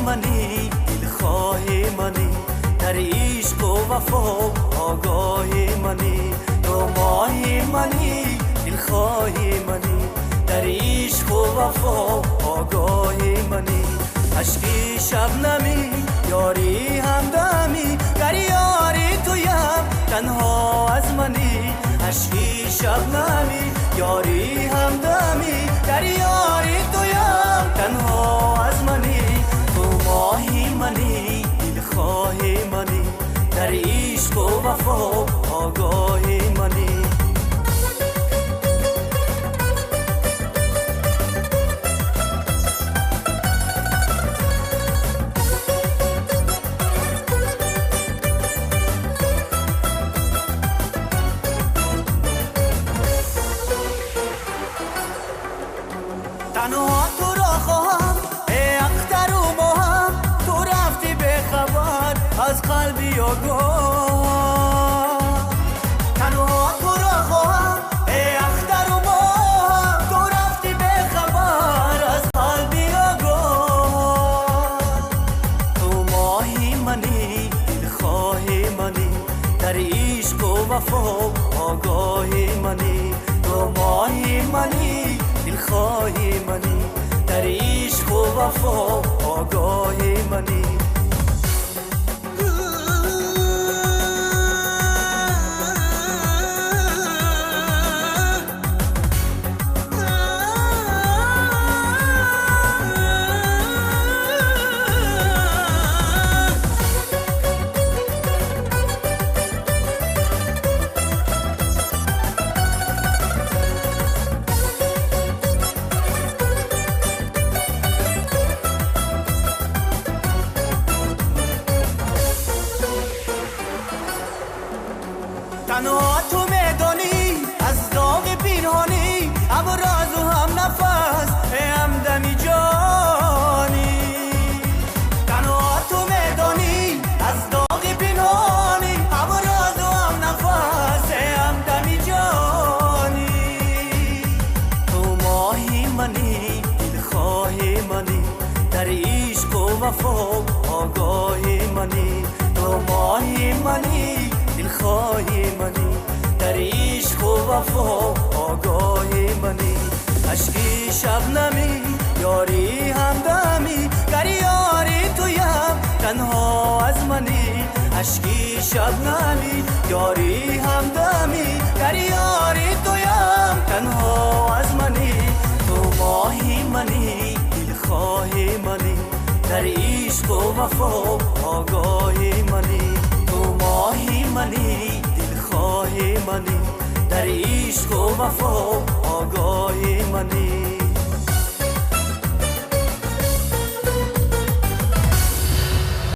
منی دلخواه منی در عشق و وفا آگاه منی تو ماه منی دلخواه منی در عشق و وفا آگاه منی عشقی شبنمی یاری همدمی در یاری تویم تنها از منی عشقی شبنمی یاری همدمی در یاری تویم تنها از منی تو ماهی منی دلخواه منی در عشق و وفا آگاه منی تنها تو را خواهم ای اختر و ماهم تو رفتی به خبر از قلبی آگاه تنها تو را خواهم ای اختر و ماهم تو رفتی به خبر از قلبی آگاه تو ماهی منی دلخواه منی در عشق و وفا آگاه منی تو ماهی منی دلخواه منی در عشق و وفا آگاه منی تنها تو میدانی از داغ پنهانی هم راز و هم نفس همدمی جانی تنها تو میدانی از داغ پنهانی هم راز و هم نفس همدمی جانی تو ماهی منی دلخواه منی در عشق و وفا آگاه منی تو ماهی منی دلخواه منی در عشق و وفا آگاه منی عشقی شبنمی یاری همدمی در یاری تویم تنها از منی عشقی شبنمی یاری همدمی در یاری تویم تنها از منی تو ماهی منی دلخواه منی در عشق و وفا آگاه منی تو ماهی منی دلخواه منی در عشق و وفا آگاه منی